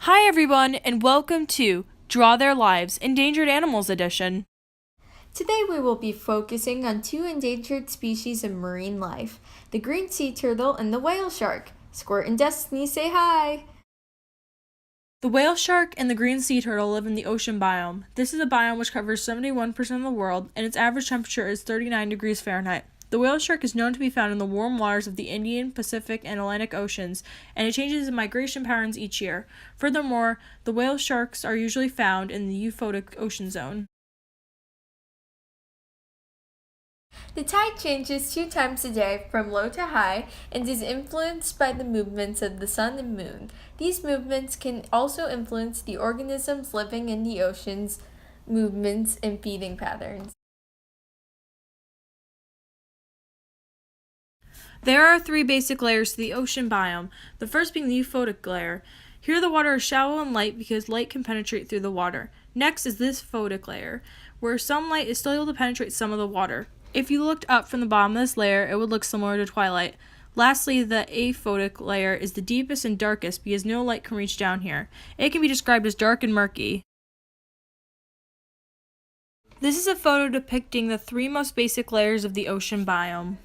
Hi everyone, and welcome to Draw Their Lives, Endangered Animals Edition. Today we will be focusing on two endangered species of marine life, the green sea turtle and the whale shark. Squirt and Destiny, say hi! The whale shark and the green sea turtle live in the ocean biome. This is a biome which covers 71% of the world, and its average temperature is 39 degrees Fahrenheit. The whale shark is known to be found in the warm waters of the Indian, Pacific, and Atlantic Oceans, and it changes in migration patterns each year. Furthermore, the whale sharks are usually found in the euphotic ocean zone. The tide changes 2 times a day from low to high and is influenced by the movements of the sun and moon. These movements can also influence the organisms living in the ocean's movements and feeding patterns. There are three basic layers to the ocean biome, the first being the euphotic layer. Here the water is shallow and light because light can penetrate through the water. Next is this photic layer, where some light is still able to penetrate some of the water. If you looked up from the bottom of this layer, it would look similar to twilight. Lastly, the aphotic layer is the deepest and darkest because no light can reach down here. It can be described as dark and murky. This is a photo depicting the three most basic layers of the ocean biome.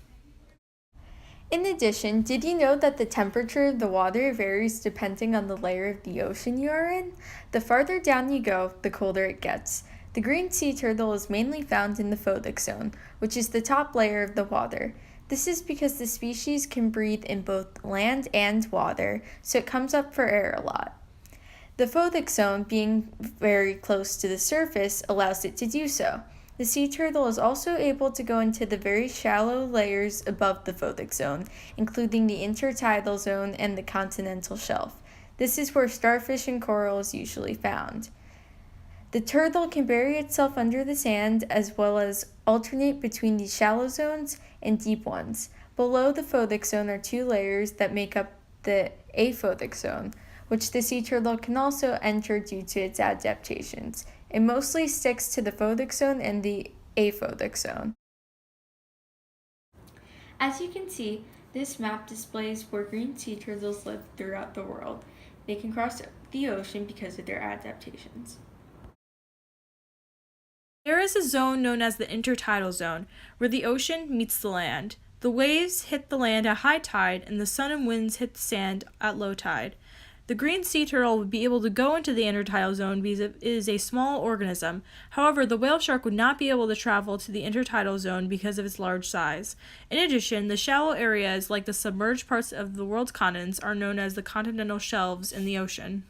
In addition, did you know that the temperature of the water varies depending on the layer of the ocean you are in? The farther down you go, the colder it gets. The green sea turtle is mainly found in the photic zone, which is the top layer of the water. This is because the species can breathe in both land and water, so it comes up for air a lot. The photic zone, being very close to the surface, allows it to do so. The sea turtle is also able to go into the very shallow layers above the photic zone, including the intertidal zone and the continental shelf. This is where starfish and coral is usually found. The turtle can bury itself under the sand as well as alternate between the shallow zones and deep ones. Below the photic zone are two layers that make up the aphotic zone, which the sea turtle can also enter due to its adaptations. It mostly sticks to the photic zone and the aphotic zone. As you can see, this map displays where green sea turtles live throughout the world. They can cross the ocean because of their adaptations. There is a zone known as the intertidal zone, where the ocean meets the land. The waves hit the land at high tide, and the sun and winds hit the sand at low tide. The green sea turtle would be able to go into the intertidal zone because it is a small organism. However, the whale shark would not be able to travel to the intertidal zone because of its large size. In addition, the shallow areas, like the submerged parts of the world's continents, are known as the continental shelves in the ocean.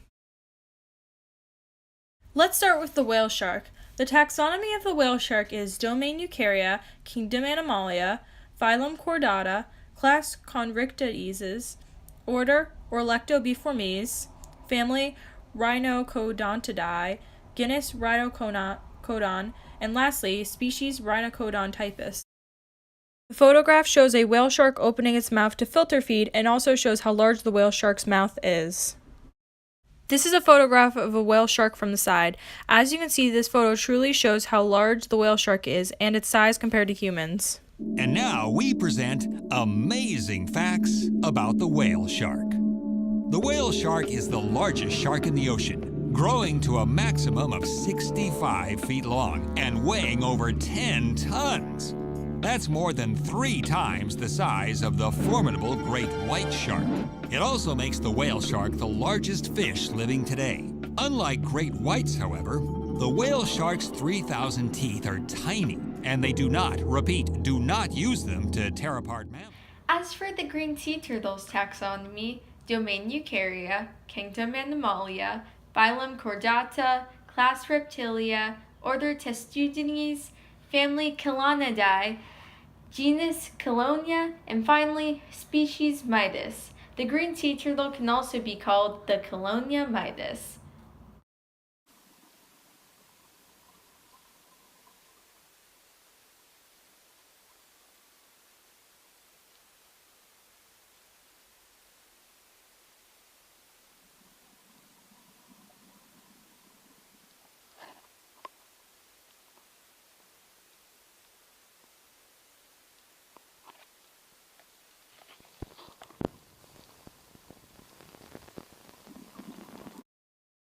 Let's start with the whale shark. The taxonomy of the whale shark is domain Eukarya, kingdom Animalia, phylum Chordata, class Conrictides, order Orlectobiformes, family Rhinocodontidae, genus Rhinocodon, and lastly, species Rhinocodon typus. The photograph shows a whale shark opening its mouth to filter feed and also shows how large the whale shark's mouth is. This is a photograph of a whale shark from the side. As you can see, this photo truly shows how large the whale shark is and its size compared to humans. And now we present amazing facts about the whale shark. The whale shark is the largest shark in the ocean, growing to a maximum of 65 feet long and weighing over 10 tons. That's more than 3 times the size of the formidable great white shark. It also makes the whale shark the largest fish living today. Unlike great whites, however, the whale shark's 3,000 teeth are tiny, and they do not use them to tear apart mammals. As for the green sea turtle's taxonomy, domain Eukarya, kingdom Animalia, phylum Chordata, class Reptilia, order Testudines, family Chelonidae, genus Chelonia, and finally, species Midas. The green sea turtle can also be called the Chelonia midas.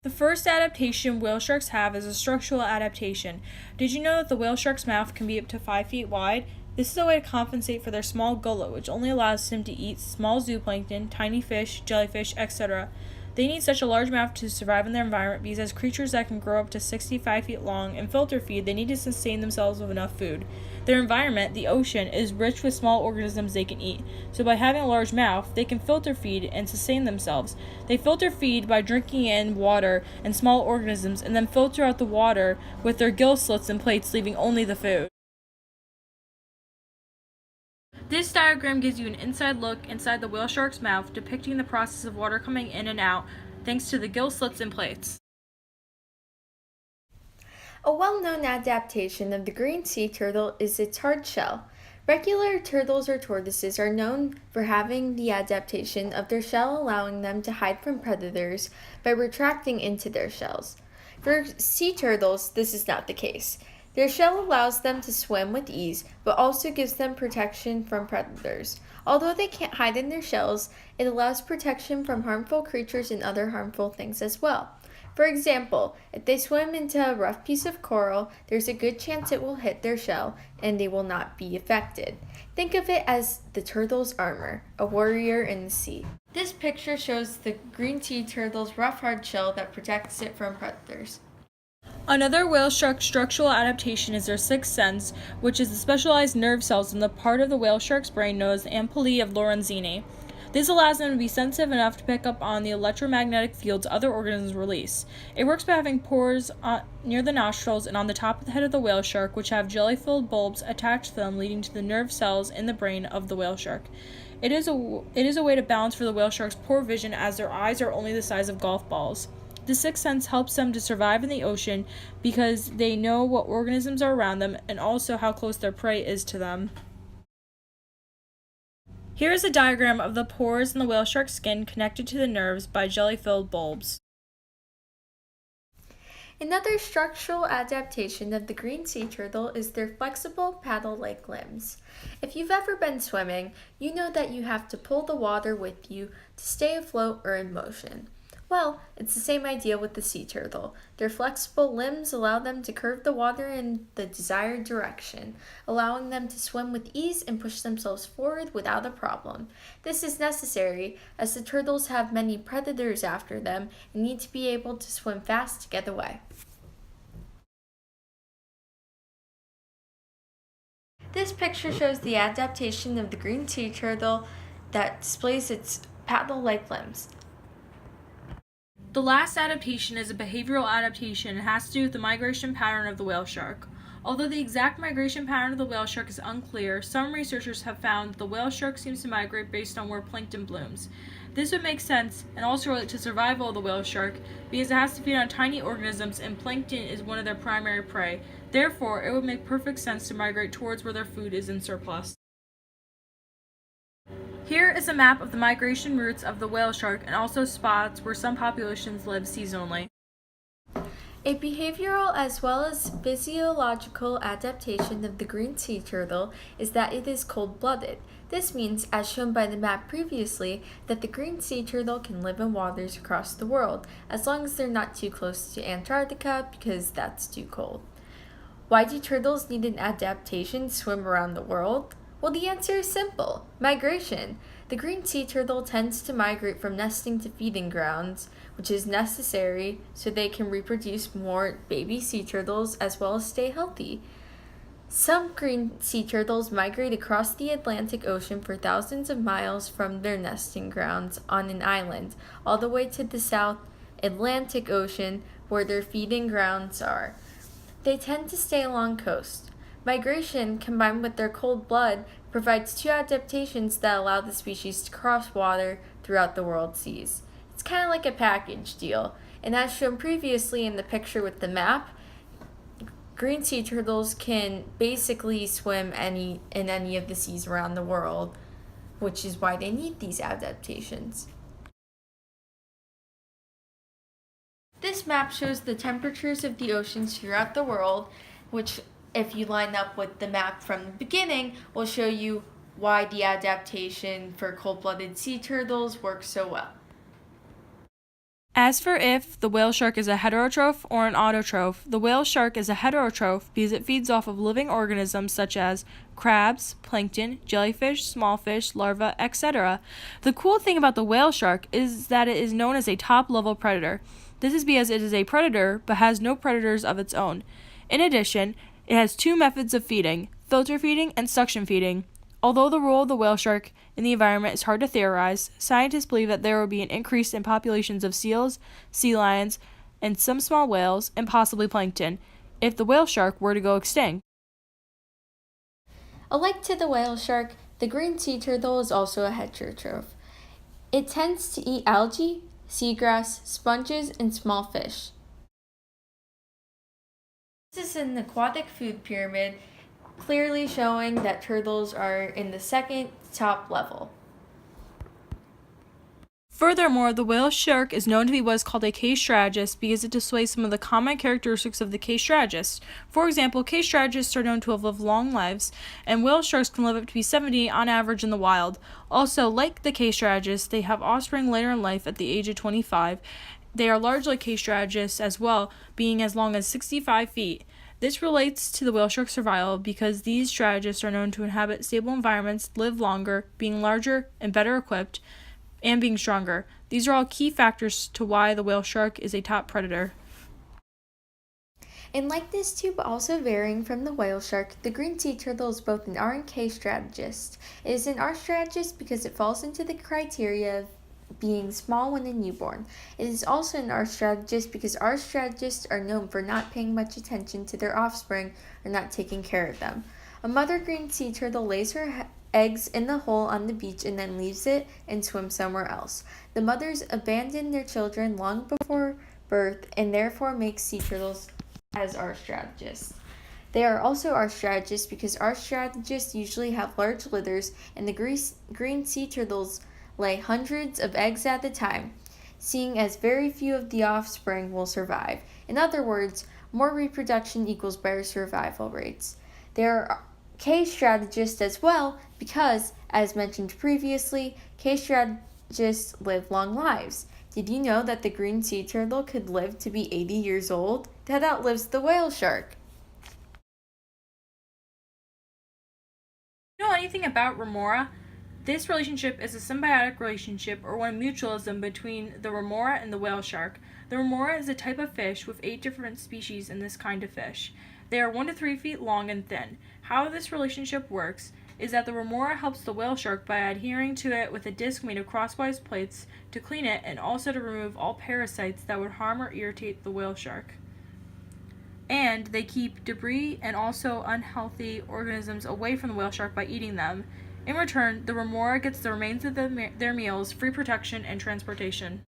The first adaptation whale sharks have is a structural adaptation. Did you know that the whale shark's mouth can be up to 5 feet wide? This is a way to compensate for their small gullet, which only allows them to eat small zooplankton, tiny fish, jellyfish, etc. They need such a large mouth to survive in their environment because as creatures that can grow up to 65 feet long and filter feed, they need to sustain themselves with enough food. Their environment, the ocean, is rich with small organisms they can eat. So by having a large mouth, they can filter feed and sustain themselves. They filter feed by drinking in water and small organisms and then filter out the water with their gill slits and plates, leaving only the food. This diagram gives you an inside look inside the whale shark's mouth, depicting the process of water coming in and out thanks to the gill slits and plates. A well-known adaptation of the green sea turtle is its hard shell. Regular turtles or tortoises are known for having the adaptation of their shell allowing them to hide from predators by retracting into their shells. For sea turtles, this is not the case. Their shell allows them to swim with ease, but also gives them protection from predators. Although they can't hide in their shells, it allows protection from harmful creatures and other harmful things as well. For example, if they swim into a rough piece of coral, there's a good chance it will hit their shell and they will not be affected. Think of it as the turtle's armor, a warrior in the sea. This picture shows the green sea turtle's rough hard shell that protects it from predators. Another whale shark structural adaptation is their sixth sense, which is the specialized nerve cells in the part of the whale shark's brain known as the ampullae of Lorenzini. This allows them to be sensitive enough to pick up on the electromagnetic fields other organisms release. It works by having pores near the nostrils and on the top of the head of the whale shark, which have jelly-filled bulbs attached to them, leading to the nerve cells in the brain of the whale shark. It is a way to balance for the whale shark's poor vision, as their eyes are only the size of golf balls. The sixth sense helps them to survive in the ocean because they know what organisms are around them and also how close their prey is to them. Here is a diagram of the pores in the whale shark's skin connected to the nerves by jelly-filled bulbs. Another structural adaptation of the green sea turtle is their flexible paddle-like limbs. If you've ever been swimming, you know that you have to pull the water with you to stay afloat or in motion. Well, it's the same idea with the sea turtle. Their flexible limbs allow them to curve the water in the desired direction, allowing them to swim with ease and push themselves forward without a problem. This is necessary as the turtles have many predators after them and need to be able to swim fast to get away. This picture shows the adaptation of the green sea turtle that displays its paddle-like limbs. The last adaptation is a behavioral adaptation and has to do with the migration pattern of the whale shark. Although the exact migration pattern of the whale shark is unclear, some researchers have found that the whale shark seems to migrate based on where plankton blooms. This would make sense and also relate to survival of the whale shark because it has to feed on tiny organisms and plankton is one of their primary prey. Therefore, it would make perfect sense to migrate towards where their food is in surplus. Here is a map of the migration routes of the whale shark and also spots where some populations live seasonally. A behavioral as well as physiological adaptation of the green sea turtle is that it is cold-blooded. This means, as shown by the map previously, that the green sea turtle can live in waters across the world, as long as they're not too close to Antarctica because that's too cold. Why do turtles need an adaptation to swim around the world? Well, the answer is simple: migration. The green sea turtle tends to migrate from nesting to feeding grounds, which is necessary so they can reproduce more baby sea turtles as well as stay healthy. Some green sea turtles migrate across the Atlantic Ocean for thousands of miles from their nesting grounds on an island, all the way to the South Atlantic Ocean where their feeding grounds are. They tend to stay along coast. Migration, combined with their cold blood, provides two adaptations that allow the species to cross water throughout the world seas. It's kind of like a package deal, and as shown previously in the picture with the map, green sea turtles can basically swim in any of the seas around the world, which is why they need these adaptations. This map shows the temperatures of the oceans throughout the world, which, if you line up with the map from the beginning, will show you why the adaptation for cold-blooded sea turtles works so well. As for if the whale shark is a heterotroph or an autotroph, the whale shark is a heterotroph because it feeds off of living organisms such as crabs, plankton, jellyfish, small fish, larvae, etc. The cool thing about the whale shark is that it is known as a top-level predator. This is because it is a predator but has no predators of its own. In addition, it has two methods of feeding, filter feeding and suction feeding. Although the role of the whale shark in the environment is hard to theorize, scientists believe that there will be an increase in populations of seals, sea lions, and some small whales, and possibly plankton, if the whale shark were to go extinct. Alike to the whale shark, the green sea turtle is also a heterotroph. It tends to eat algae, seagrass, sponges, and small fish. This is an aquatic food pyramid, clearly showing that turtles are in the second top level. Furthermore, the whale shark is known to be what is called a cage strategist because it displays some of the common characteristics of the cage strategist. For example, cage strategists are known to have lived long lives, and whale sharks can live up to be 70 on average in the wild. Also, like the cage strategists, they have offspring later in life at the age of 25. They are largely cage strategists as well, being as long as 65 feet. This relates to the whale shark's survival because these strategists are known to inhabit stable environments, live longer, being larger and better equipped, and being stronger. These are all key factors to why the whale shark is a top predator. And like this too, but also varying from the whale shark, the green sea turtle is both an R and K strategist. It is an R strategist because it falls into the criteria of being small when a newborn. It is also an R strategist because R strategists are known for not paying much attention to their offspring or not taking care of them. A mother green sea turtle lays her eggs in the hole on the beach and then leaves it and swims somewhere else. The mothers abandon their children long before birth and therefore make sea turtles as R strategists. They are also R strategists because R strategists usually have large litters, and the green sea turtles lay hundreds of eggs at a time, seeing as very few of the offspring will survive. In other words, more reproduction equals better survival rates. They are K strategists as well because, as mentioned previously, K strategists live long lives. Did you know that the green sea turtle could live to be 80 years old? That outlives the whale shark. You know anything about remora? This relationship is a symbiotic relationship or one of mutualism between the remora and the whale shark. The remora is a type of fish with 8 different species in this kind of fish. They are 1 to 3 feet long and thin. How this relationship works is that the remora helps the whale shark by adhering to it with a disc made of crosswise plates to clean it and also to remove all parasites that would harm or irritate the whale shark. And they keep debris and also unhealthy organisms away from the whale shark by eating them. In return, the remora gets the remains of their meals, free protection, and transportation.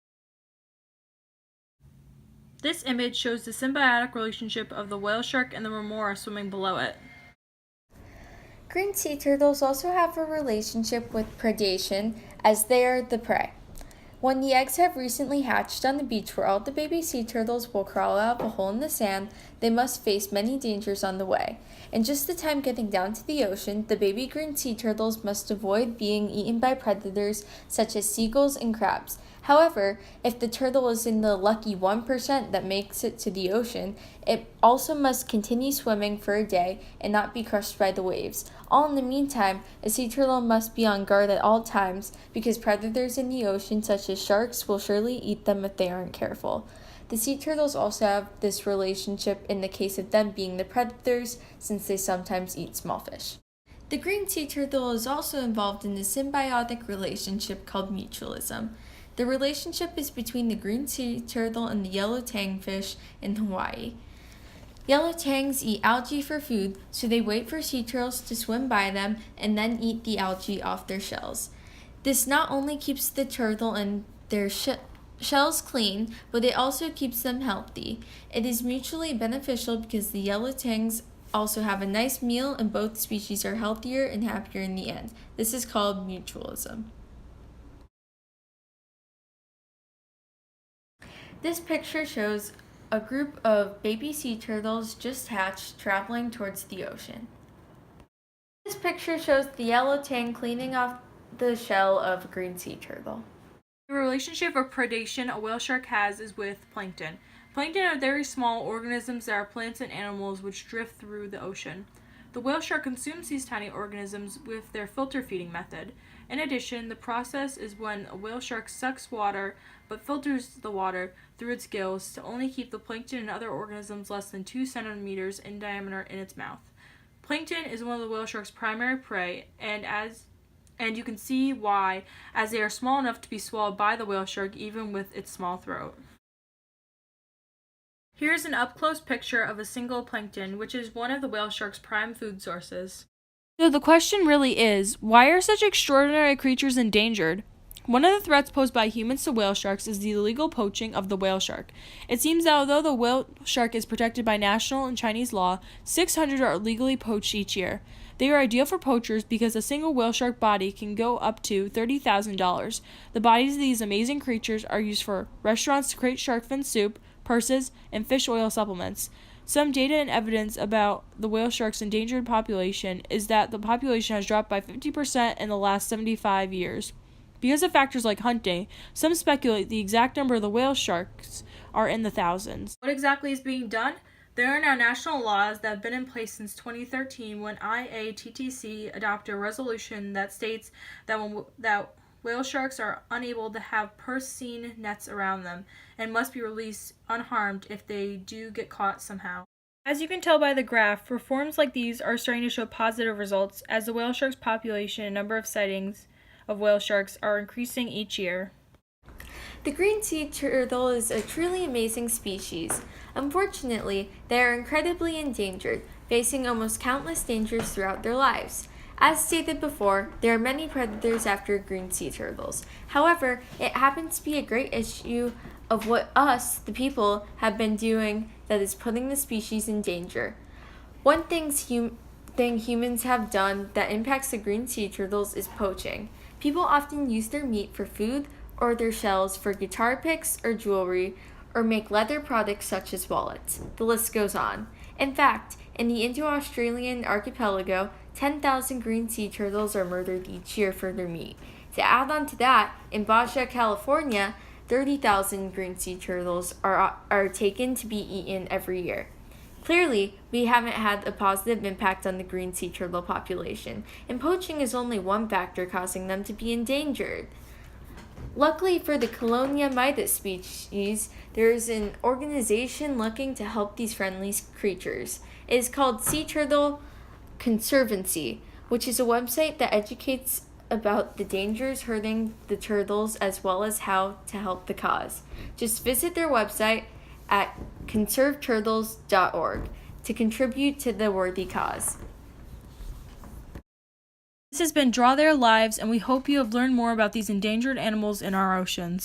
This image shows the symbiotic relationship of the whale shark and the remora swimming below it. Green sea turtles also have a relationship with predation, as they are the prey. When the eggs have recently hatched on the beach where all the baby sea turtles will crawl out of a hole in the sand, they must face many dangers on the way. In just the time getting down to the ocean, the baby green sea turtles must avoid being eaten by predators such as seagulls and crabs. However, if the turtle is in the lucky 1% that makes it to the ocean, it also must continue swimming for a day and not be crushed by the waves. All in the meantime, a sea turtle must be on guard at all times because predators in the ocean such as sharks will surely eat them if they aren't careful. The sea turtles also have this relationship in the case of them being the predators since they sometimes eat small fish. The green sea turtle is also involved in a symbiotic relationship called mutualism. The relationship is between the green sea turtle and the yellow tangfish in Hawaii. Yellow tangs eat algae for food, so they wait for sea turtles to swim by them and then eat the algae off their shells. This not only keeps the turtle and their shells clean, but it also keeps them healthy. It is mutually beneficial because the yellow tangs also have a nice meal and both species are healthier and happier in the end. This is called mutualism. This picture shows a group of baby sea turtles just hatched traveling towards the ocean. This picture shows the yellow tang cleaning off the shell of a green sea turtle. The relationship of predation a whale shark has is with plankton. Plankton are very small organisms that are plants and animals which drift through the ocean. The whale shark consumes these tiny organisms with their filter feeding method. In addition, the process is when a whale shark sucks water but filters the water through its gills to only keep the plankton and other organisms less than 2 centimeters in diameter in its mouth. Plankton is one of the whale shark's primary prey, and you can see why, as they are small enough to be swallowed by the whale shark even with its small throat. Here's an up-close picture of a single plankton, which is one of the whale shark's prime food sources. So the question really is, why are such extraordinary creatures endangered? One of the threats posed by humans to whale sharks is the illegal poaching of the whale shark. It seems that although the whale shark is protected by national and Chinese law, 600 are illegally poached each year. They are ideal for poachers because a single whale shark body can go up to $30,000. The bodies of these amazing creatures are used for restaurants to create shark fin soup, purses, and fish oil supplements. Some data and evidence about the whale shark's endangered population is that the population has dropped by 50% in the last 75 years. Because of factors like hunting, some speculate the exact number of the whale sharks are in the thousands. What exactly is being done? There are now national laws that have been in place since 2013 when IATTC adopted a resolution that states that whale sharks are unable to have purse-seine nets around them and must be released unharmed if they do get caught somehow. As you can tell by the graph, reforms like these are starting to show positive results as the whale shark's population and number of sightings of whale sharks are increasing each year. The green sea turtle is a truly amazing species. Unfortunately, they are incredibly endangered, facing almost countless dangers throughout their lives. As stated before, there are many predators after green sea turtles. However, it happens to be a great issue of what us, the people, have been doing that is putting the species in danger. One thing humans have done that impacts the green sea turtles is poaching. People often use their meat for food or their shells for guitar picks or jewelry, or make leather products such as wallets. The list goes on. In fact, in the Indo-Australian archipelago, 10,000 green sea turtles are murdered each year for their meat. To add on to that, in Baja California, 30,000 green sea turtles are taken to be eaten every year. Clearly, we haven't had a positive impact on the green sea turtle population, and poaching is only one factor causing them to be endangered. Luckily for the Colonia mitis species, there is an organization looking to help these friendly creatures. It is called Sea Turtle Conservancy, which is a website that educates about the dangers hurting the turtles as well as how to help the cause. Just visit their website at conserveturtles.org to contribute to the worthy cause. This has been Draw Their Lives, and we hope you have learned more about these endangered animals in our oceans.